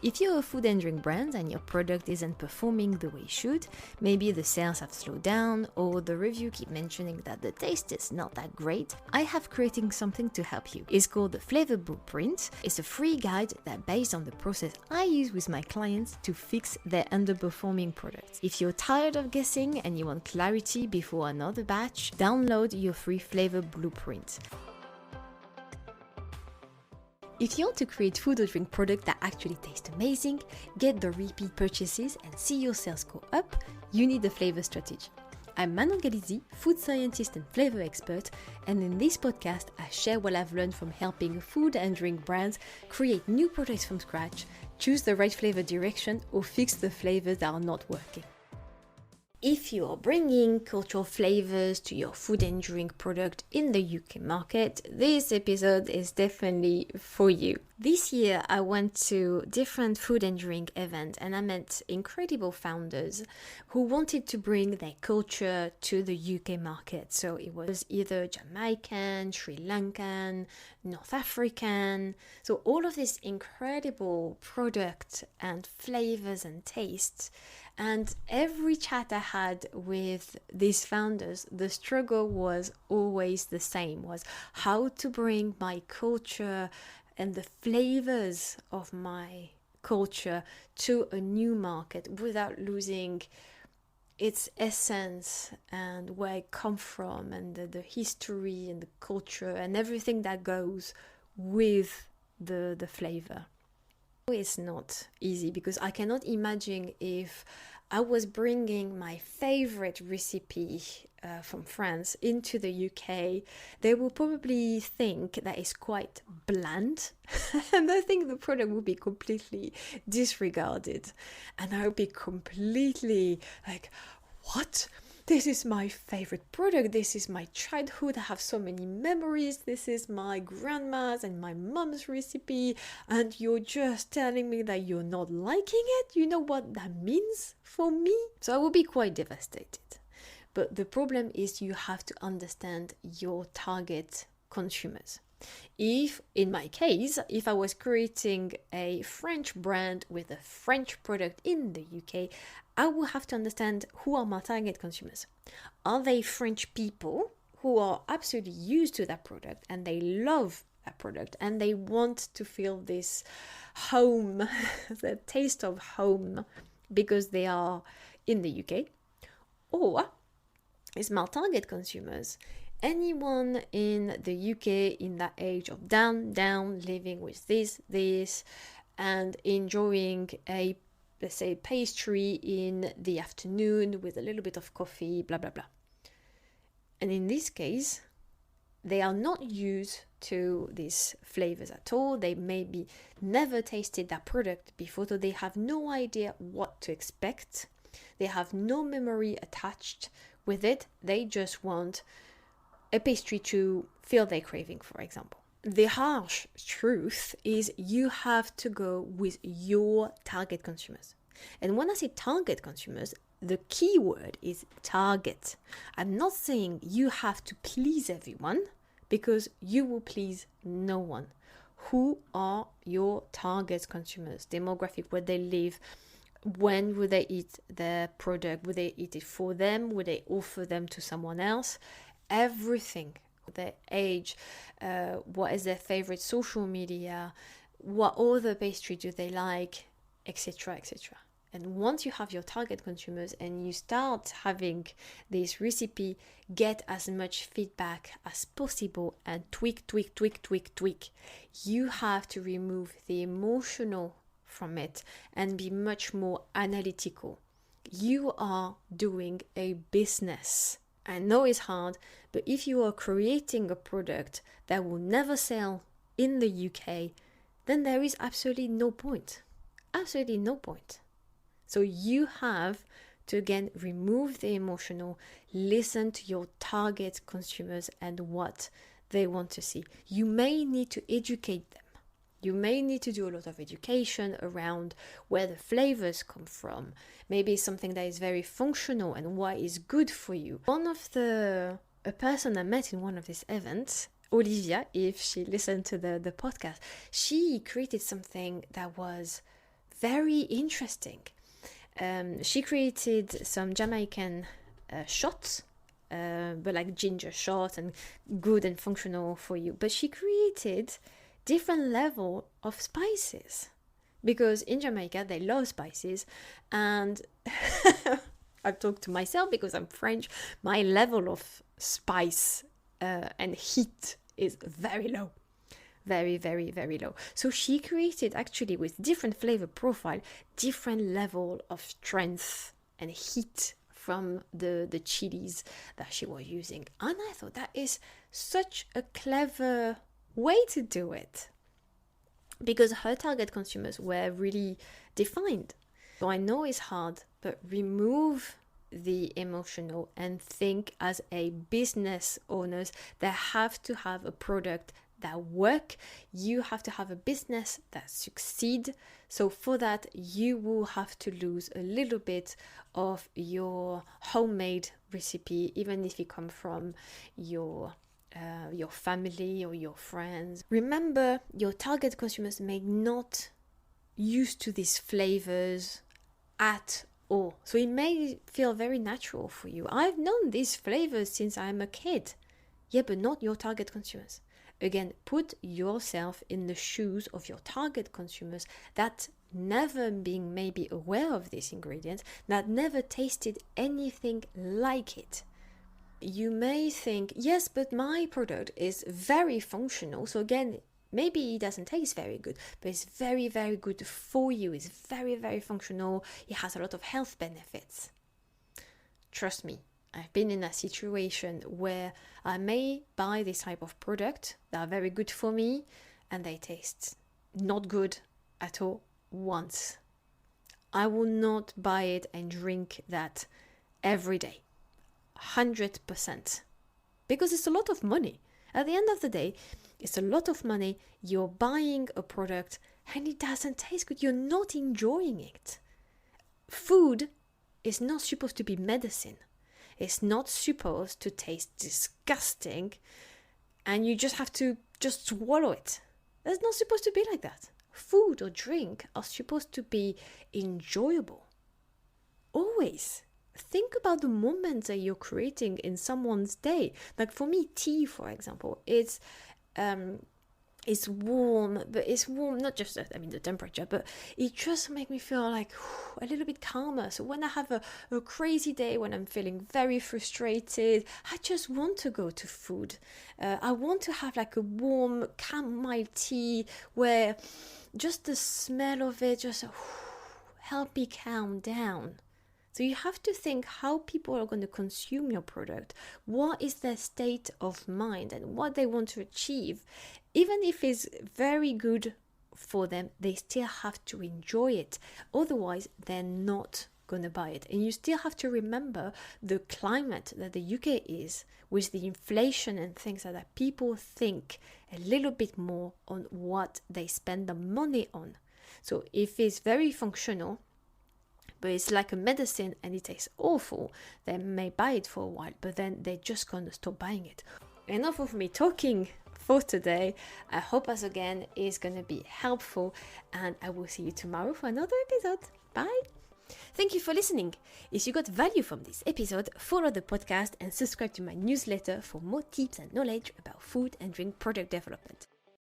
If you're a food and drink brand and your product isn't performing the way it should, maybe the sales have slowed down or the review keep mentioning that the taste is not that great, I have creating something to help you. It's called the Flavour Blueprint. It's a free guide that based on the process I use with my clients to fix their underperforming products. If you're tired of guessing and you want clarity before another batch, download your free Flavour Blueprint. If you want to create food or drink products that actually taste amazing, get the repeat purchases and see your sales go up, you need a flavor strategy. I'm Manon Galizzi, food scientist and flavor expert, and in this podcast I share what I've learned from helping food and drink brands create new products from scratch, choose the right flavor direction, or fix the flavors that are not working. If you are bringing cultural flavors to your food and drink product in the UK market, this episode is definitely for you. This year I went to different food and drink events and I met incredible founders who wanted to bring their culture to the UK market. So it was either Jamaican, Sri Lankan, North African. So all of this incredible product and flavors and tastes. And every chat I had with these founders, the struggle was always the same, was how to bring my culture and the flavors of my culture to a new market without losing its essence and where it comes from and the history and the culture and everything that goes with the flavor. It's not easy because I cannot imagine if I was bringing my favorite recipe from France into the UK, they will probably think that it's quite bland and I think the product will be completely disregarded and I will be completely like, what? This is my favorite product, this is my childhood, I have so many memories, this is my grandma's and my mom's recipe, and you're just telling me that you're not liking it? You know what that means for me? So I will be quite devastated. But the problem is you have to understand your target consumers. If, in my case, if I was creating a French brand with a French product in the UK, I will have to understand who are my target consumers. Are they French people who are absolutely used to that product and they love that product and they want to feel this home, the taste of home because they are in the UK? Or is my target consumers anyone in the UK in that age of down, living with this, and enjoying a, let's say, pastry in the afternoon with a little bit of coffee, blah, blah, blah. And in this case, they are not used to these flavors at all. They maybe never tasted that product before, so they have no idea what to expect. They have no memory attached with it. They just want a pastry to fill their craving, for example. The harsh truth is you have to go with your target consumers. And when I say target consumers, the key word is target. I'm not saying you have to please everyone because you will please no one. Who are your target consumers? Demographic, where they live, when would they eat their product? Would they eat it for them? Would they offer them to someone else? Everything, their age, what is their favorite social media, what other pastry do they like, etc., etc. And once you have your target consumers and you start having this recipe, get as much feedback as possible and tweak. You have to remove the emotional from it and be much more analytical. You are doing a business. I know it's hard, but if you are creating a product that will never sell in the UK, then there is absolutely no point. Absolutely no point. So you have to again remove the emotional, listen to your target consumers and what they want to see. You may need to educate them. You may need to do a lot of education around where the flavors come from. Maybe something that is very functional and why it's good for you. A person I met in one of these events, Olivia, if she listened to the podcast, she created something that was very interesting. She created some Jamaican shots, but like ginger shots and good and functional for you. But she created different level of spices because in Jamaica they love spices, and I've talked to myself because I'm French. My level of spice and heat is very low. Very, very, very low. So she created actually with different flavor profile, different level of strength and heat from the chilies that she was using. And I thought that is such a clever way to do it because her target consumers were really defined. So I know it's hard, but remove the emotional and think as a business owners that have to have a product that work. You have to have a business that succeed. So for that, you will have to lose a little bit of your homemade recipe, even if it come from your family or your friends. Remember, your target consumers may not used to these flavors at all. So it may feel very natural for you. I've known these flavors since I'm a kid. Yeah, but not your target consumers. Again, put yourself in the shoes of your target consumers that never being maybe aware of these ingredients, that never tasted anything like it. You may think, yes, but my product is very functional. So again, maybe it doesn't taste very good, but it's very, very good for you. It's very, very functional. It has a lot of health benefits. Trust me, I've been in a situation where I may buy this type of product that are very good for me and they taste not good at all once. I will not buy it and drink that every day, 100%, because it's a lot of money. At the end of the day, it's a lot of money. You're buying a product and it doesn't taste good. You're not enjoying it. Food is not supposed to be medicine. It's not supposed to taste disgusting and you just have to just swallow it. It's not supposed to be like that. Food or drink are supposed to be enjoyable. Always. Think about the moments that you're creating in someone's day. Like for me, tea, for example, it's warm, but it's warm not just the temperature, but it just makes me feel like a little bit calmer. So when I have a crazy day, when I'm feeling very frustrated, I just want to go to food. I want to have like a warm chamomile tea where just the smell of it just help me calm down. So you have to think how people are going to consume your product. What is their state of mind and what they want to achieve? Even if it's very good for them, they still have to enjoy it. Otherwise, they're not going to buy it. And you still have to remember the climate that the UK is with the inflation and things like that. People think a little bit more on what they spend the money on. So if it's very functional, but it's like a medicine and it tastes awful, they may buy it for a while, but then they're just going to stop buying it. Enough of me talking for today. I hope as again is going to be helpful and I will see you tomorrow for another episode. Bye! Thank you for listening. If you got value from this episode, follow the podcast and subscribe to my newsletter for more tips and knowledge about food and drink product development.